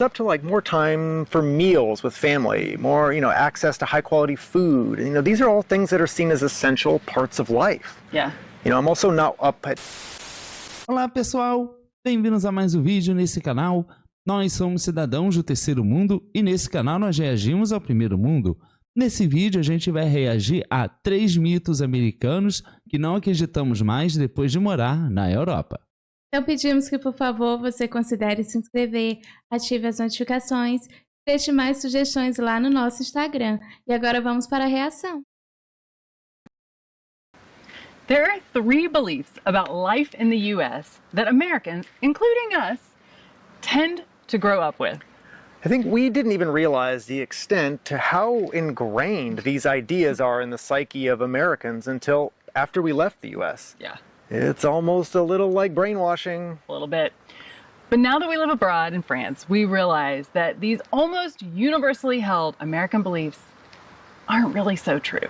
Up to like more time for meals with family, more, access to high quality food. These are all things that are seen as essential parts of life. Yeah. I'm also not up at... Olá pessoal, bem-vindos a mais um vídeo nesse canal. Nós somos cidadãos do terceiro mundo e nesse canal nós reagimos ao primeiro mundo. Nesse vídeo a gente vai reagir a 3 mitos americanos que não acreditamos mais depois de morar na Europa. Então pedimos que, por favor, você considere se inscrever, ative as notificações, deixe mais sugestões lá no nosso Instagram. E agora vamos para a reação. There are 3 beliefs about life in the US that Americans, including us, tend to grow up with. I think we didn't even realize the extent to how ingrained these ideas are in the psyche of Americans until after we left the US. Yeah. It's almost a little like brainwashing. A little bit. But now that we live abroad in France, we realize that these almost universally held American beliefs aren't really so true.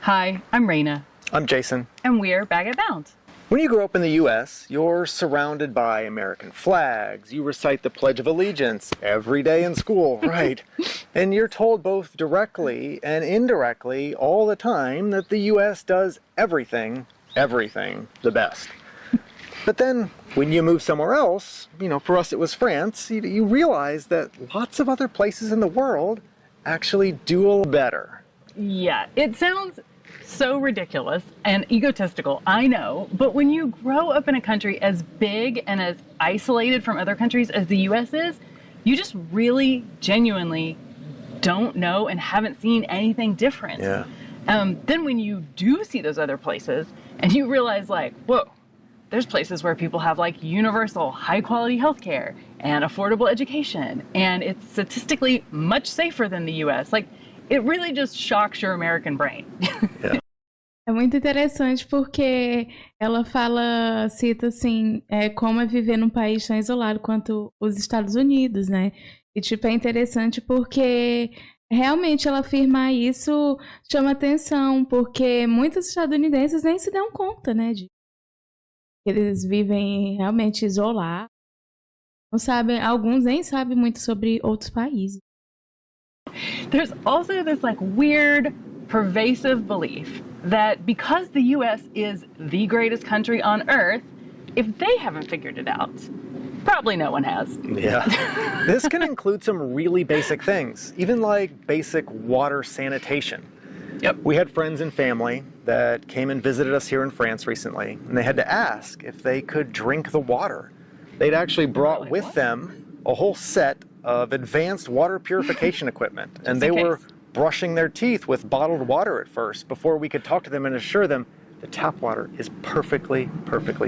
Hi, I'm Raina. I'm Jason. And we're Bag It Bound. When you grow up in the US, you're surrounded by American flags. You recite the Pledge of Allegiance every day in school, right? And you're told both directly and indirectly all the time that the US does everything the best. But then when you move somewhere else, for us it was France, you realize that lots of other places in the world actually do a little better. Yeah, it sounds so ridiculous and egotistical, I know, but when you grow up in a country as big and as isolated from other countries as the US is, you just really genuinely don't know and haven't seen anything different. Yeah. Then when you do see those other places and you realize like, whoa, there's places where people have like universal high quality healthcare and affordable education, and it's statistically much safer than the US. Like, it really just shocks your American brain. Yeah. É muito interessante porque ela cita assim, como é viver num país tão isolado quanto os Estados Unidos, né? E é interessante porque realmente ela afirmar isso chama atenção, porque muitos estadunidenses nem se dão conta, né, de que eles vivem realmente isolados. Não sabem, alguns nem sabem muito sobre outros países. There's also this like weird, pervasive belief that because the US is the greatest country on earth, if they haven't figured it out, probably no one has. Yeah. This can include some really basic things, even like basic water sanitation. Yep. We had friends and family that came and visited us here in France recently, and they had to ask if they could drink the water. They'd actually brought with them a whole set of advanced water purification equipment, and they were brushing their teeth with bottled water at first before we could talk to them and assure them the tap water is perfectly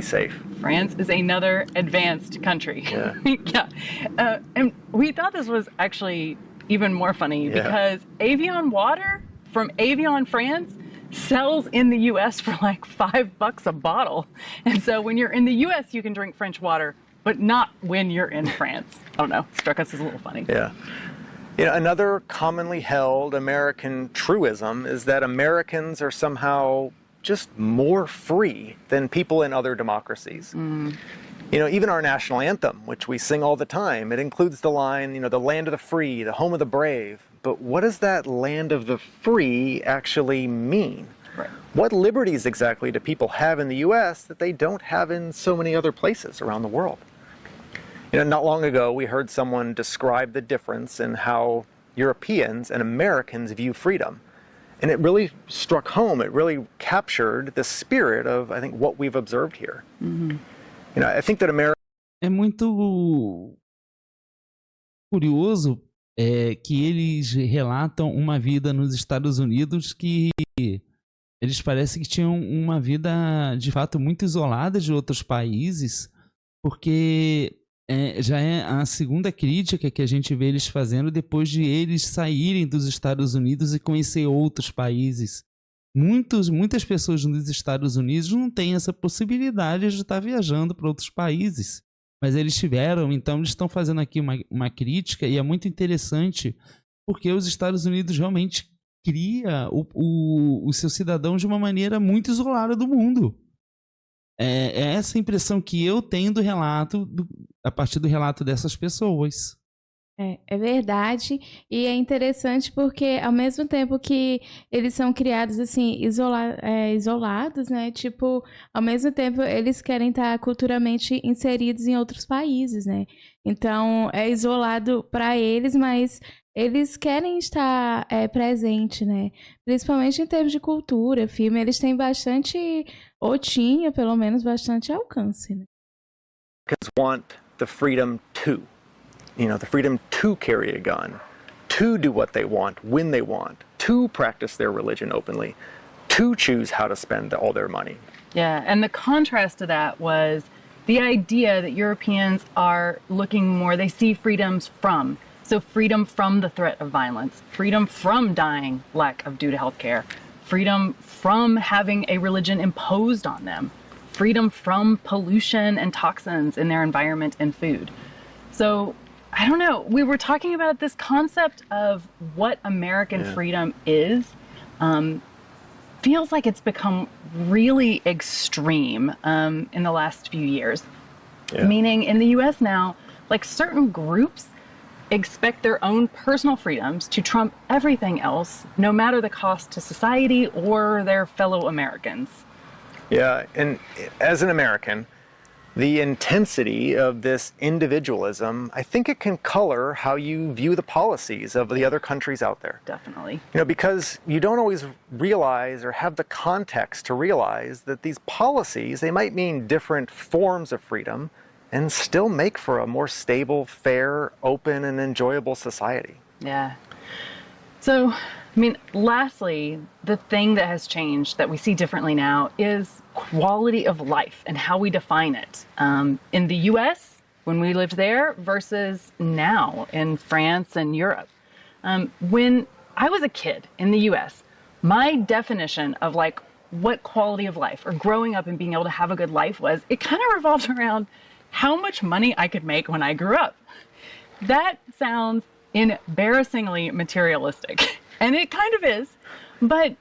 safe. France is another advanced country. Yeah. Yeah. And we thought this was actually even more funny because Evian water from Evian, France sells in the US for like $5 a bottle. And so when you're in the US, you can drink French water, but not when you're in France. I don't know, struck us as a little funny. Yeah. Another commonly held American truism is that Americans are somehow just more free than people in other democracies. Even our national anthem, which we sing all the time, it includes the line, the land of the free, the home of the brave. But what does that land of the free actually mean? Right. What liberties exactly do people have in the US that they don't have in so many other places around the world? Not long ago, we heard someone describe the difference in how Europeans and Americans view freedom. And it really struck home. It really captured the spirit of, I think, what we've observed here. Mm-hmm. I think that America... É muito curioso que eles relatam uma vida nos Estados Unidos que eles parecem que tinham uma vida, de fato, muito isolada de outros países, porque já é a segunda crítica que a gente vê eles fazendo depois de eles saírem dos Estados Unidos e conhecer outros países. Muitas pessoas nos Estados Unidos não têm essa possibilidade de estar viajando para outros países, mas eles tiveram, então eles estão fazendo aqui uma crítica, e é muito interessante porque os Estados Unidos realmente cria o seu cidadão de uma maneira muito isolada do mundo. É essa impressão que eu tenho do relato, a partir do relato dessas pessoas. É verdade, e é interessante porque ao mesmo tempo que eles são criados assim, isolados, né? Tipo, ao mesmo tempo eles querem estar culturalmente inseridos em outros países, né? Então é isolado para eles, mas eles querem estar presente, né? Principalmente em termos de cultura, filme, eles têm bastante, ou tinha pelo menos bastante alcance, né? Americans want the freedom to. The freedom to carry a gun, to do what they want, when they want, to practice their religion openly, to choose how to spend all their money. Yeah, and the contrast to that was the idea that Europeans are looking more, they see freedoms from. So freedom from the threat of violence, freedom from dying lack of due to health care, freedom from having a religion imposed on them, freedom from pollution and toxins in their environment and food. So I don't know. We were talking about this concept of what American freedom is. Feels like it's become really extreme in the last few years. Yeah. Meaning in the US now, like certain groups expect their own personal freedoms to trump everything else, no matter the cost to society or their fellow Americans. Yeah, and as an American, the intensity of this individualism, I think it can color how you view the policies of the other countries out there. Definitely. Because you don't always realize or have the context to realize that these policies, they might mean different forms of freedom and still make for a more stable, fair, open, and enjoyable society. Yeah. So, lastly, the thing that has changed that we see differently now is quality of life and how we define it. In the US, when we lived there, versus now in France and Europe. When I was a kid in the US, my definition of what quality of life or growing up and being able to have a good life was, it kind of revolved around how much money I could make when I grew up. That sounds embarrassingly materialistic. And it kind of is. But,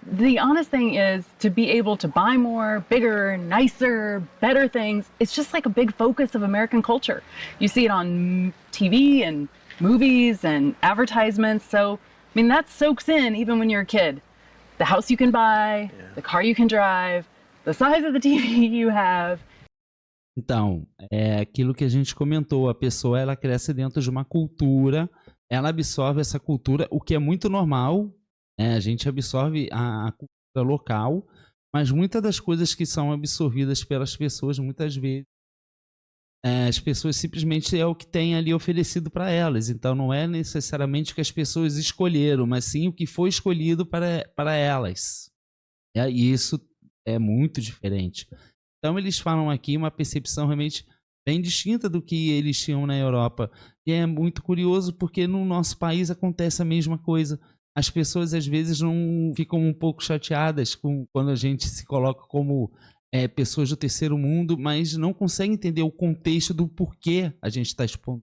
the honest thing is to be able to buy more, bigger, nicer, better things. It's just like a big focus of American culture. You see it on TV and movies and advertisements. So, that soaks in even when you're a kid. The house you can buy, the car you can drive, the size of the TV you have. Então, é aquilo que a gente comentou, a pessoa ela cresce dentro de uma cultura, ela absorve essa cultura, o que é muito normal, né? A gente absorve a cultura local, mas muitas das coisas que são absorvidas pelas pessoas, muitas vezes, as pessoas simplesmente é o que tem ali oferecido para elas, então não é necessariamente o que as pessoas escolheram, mas sim o que foi escolhido para elas. E isso é muito diferente. Então eles falam aqui uma percepção realmente bem distinta do que eles tinham na Europa. E é muito curioso porque no nosso país acontece a mesma coisa. As pessoas às vezes não ficam um pouco chateadas quando a gente se coloca como pessoas do terceiro mundo, mas não conseguem entender o contexto do porquê a gente está expondo.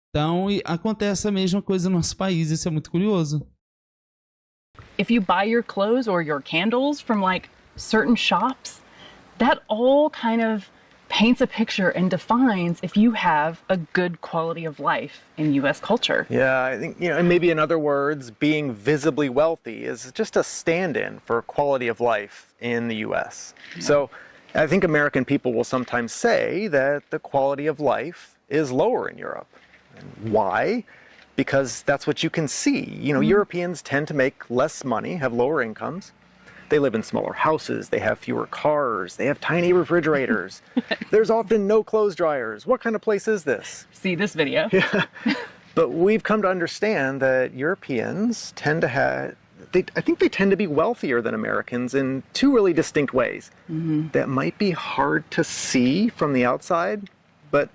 Então acontece a mesma coisa no nosso país, isso é muito curioso. If you buy your clothes or your candles from certain shops, that all kind of paints a picture and defines if you have a good quality of life in U.S. culture. Yeah, I think, and maybe in other words, being visibly wealthy is just a stand-in for quality of life in the U.S. Yeah. So I think American people will sometimes say that the quality of life is lower in Europe. And why? Because that's what you can see. Europeans tend to make less money, have lower incomes. They live in smaller houses, they have fewer cars, they have tiny refrigerators. There's often no clothes dryers. What kind of place is this? See this video. Yeah. But we've come to understand that Europeans tend to have, I think they tend to be wealthier than Americans in two really distinct ways. Mm-hmm. That might be hard to see from the outside, but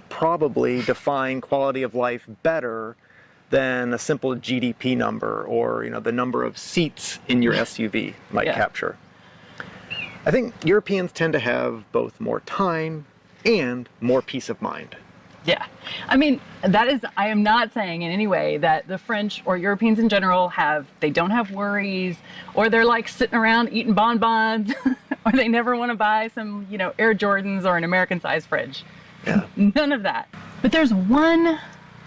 probably define quality of life better than a simple GDP number or the number of seats in your SUV might capture. I think Europeans tend to have both more time and more peace of mind. Yeah. I mean, I am not saying in any way that the French or Europeans in general they don't have worries, or they're like sitting around eating bonbons, or they never want to buy some, Air Jordans or an American size fridge. Yeah. None of that. But there's one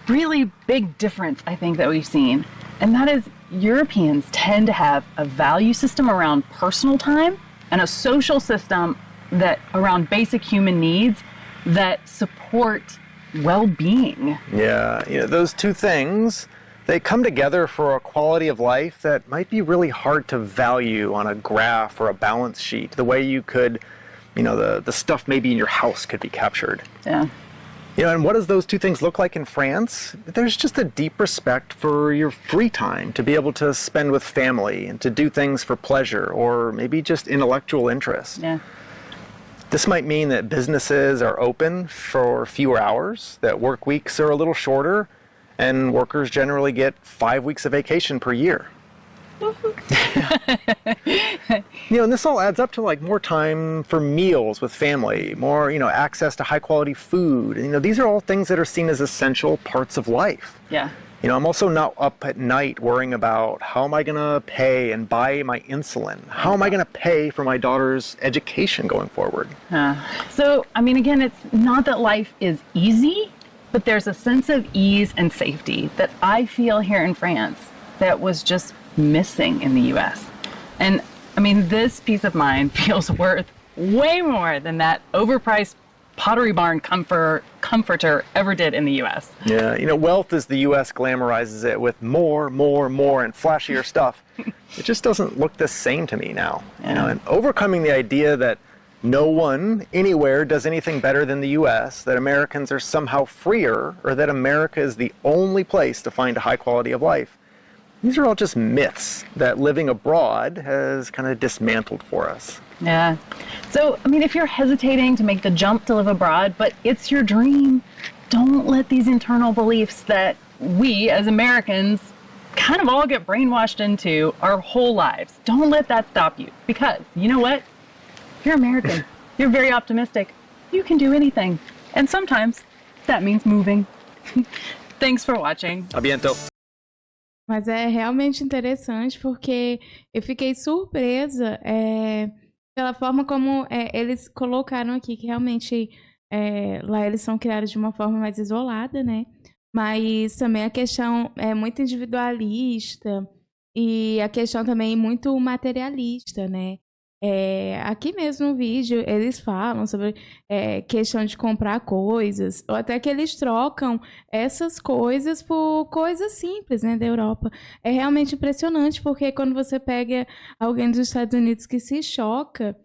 really big difference I think that we've seen, and that is Europeans tend to have a value system around personal time and a social system that around basic human needs that support well-being. Yeah, those two things, they come together for a quality of life that might be really hard to value on a graph or a balance sheet, the way you could, the stuff maybe in your house could be captured. Yeah. And what does those two things look like in France? There's just a deep respect for your free time to be able to spend with family and to do things for pleasure or maybe just intellectual interest. Yeah. This might mean that businesses are open for fewer hours, that work weeks are a little shorter, and workers generally get 5 weeks of vacation per year. And this all adds up to like more time for meals with family, more, access to high quality food. These are all things that are seen as essential parts of life. Yeah. I'm also not up at night worrying about how am I going to pay and buy my insulin? How am I going to pay for my daughter's education going forward? So, again, it's not that life is easy, but there's a sense of ease and safety that I feel here in France that was just missing in the U.S. And, this peace of mind feels worth way more than that overpriced Pottery Barn comforter ever did in the U.S. Yeah, wealth as the U.S. glamorizes it with more, and flashier stuff. It just doesn't look the same to me now. Yeah. And overcoming the idea that no one anywhere does anything better than the U.S., that Americans are somehow freer, or that America is the only place to find a high quality of life. These are all just myths that living abroad has kind of dismantled for us. Yeah. So, if you're hesitating to make the jump to live abroad, but it's your dream, don't let these internal beliefs that we as Americans kind of all get brainwashed into our whole lives. Don't let that stop you. Because, you know what? You're American. You're very optimistic. You can do anything. And sometimes that means moving. Thanks for watching. A bientôt. Mas é realmente interessante porque eu fiquei surpresa pela forma como eles colocaram aqui, que realmente lá eles são criados de uma forma mais isolada, né? Mas também a questão é muito individualista e a questão também muito materialista, né? Aqui mesmo no vídeo eles falam sobre questão de comprar coisas, ou até que eles trocam essas coisas por coisas simples, né, da Europa. É realmente impressionante, porque quando você pega alguém dos Estados Unidos que se choca,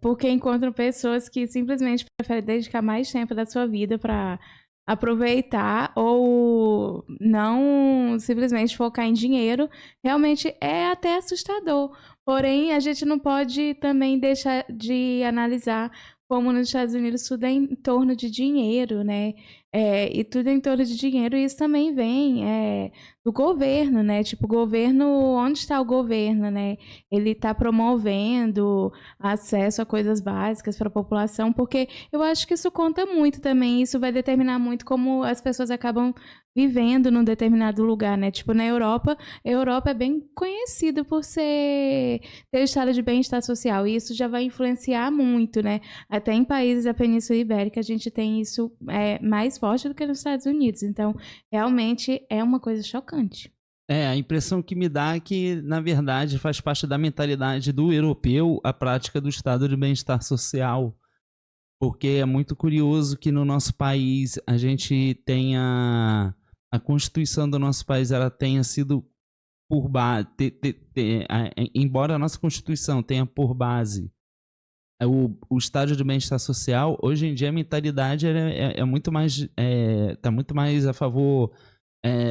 porque encontram pessoas que simplesmente preferem dedicar mais tempo da sua vida para aproveitar ou não simplesmente focar em dinheiro, realmente é até assustador. Porém, a gente não pode também deixar de analisar como nos Estados Unidos tudo é em torno de dinheiro, né? E tudo é em torno de dinheiro, e isso também vem do governo, né? Tipo, o governo, onde está o governo, né? Ele está promovendo acesso a coisas básicas para a população, porque eu acho que isso conta muito também, isso vai determinar muito como as pessoas acabam vivendo num determinado lugar, né? Tipo, na Europa, a Europa é bem conhecida por ter o estado de bem-estar social, e isso já vai influenciar muito, né? Até em países da Península Ibérica a gente tem isso mais forte do que nos Estados Unidos, então realmente é uma coisa chocante. A impressão que me dá é que, na verdade, faz parte da mentalidade do europeu a prática do estado de bem-estar social. Porque é muito curioso que no nosso país a gente tenha... A Constituição do nosso país ela tenha sido por base... Embora a nossa Constituição tenha por base o estado de bem-estar social, hoje em dia a mentalidade é muito mais... Está muito mais a favor...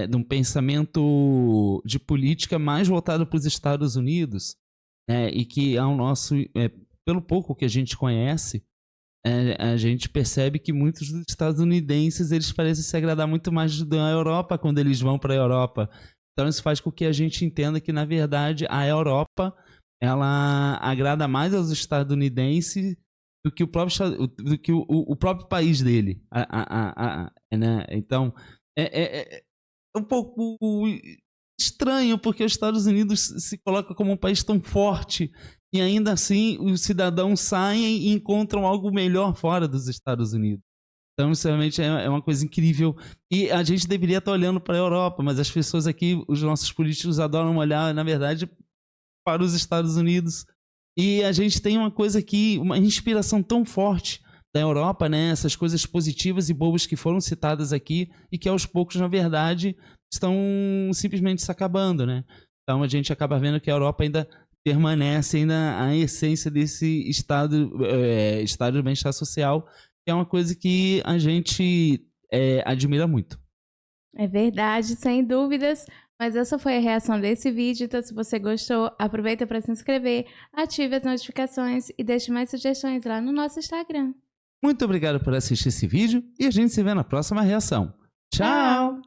de um pensamento de política mais voltado para os Estados Unidos, e que ao nosso, pelo pouco que a gente conhece, a gente percebe que muitos dos estadunidenses eles parecem se agradar muito mais da Europa quando eles vão para a Europa. Então isso faz com que a gente entenda que, na verdade, a Europa ela agrada mais aos estadunidenses do que o o próprio país dele. Né? Então, é um pouco estranho, porque os Estados Unidos se coloca como um país tão forte e ainda assim os cidadãos saem e encontram algo melhor fora dos Estados Unidos. Então, isso realmente é uma coisa incrível. E a gente deveria estar olhando para a Europa, mas as pessoas aqui, os nossos políticos adoram olhar, na verdade, para os Estados Unidos. E a gente tem uma coisa aqui, uma inspiração tão forte da Europa, né? Essas coisas positivas e boas que foram citadas aqui e que aos poucos, na verdade, estão simplesmente se acabando, né? Então a gente acaba vendo que a Europa ainda permanece ainda a essência desse estado de bem-estar social, que é uma coisa que a gente admira muito. É verdade, sem dúvidas. Mas essa foi a reação desse vídeo. Então, se você gostou, aproveita para se inscrever, ative as notificações e deixe mais sugestões lá no nosso Instagram. Muito obrigado por assistir esse vídeo e a gente se vê na próxima reação. Tchau!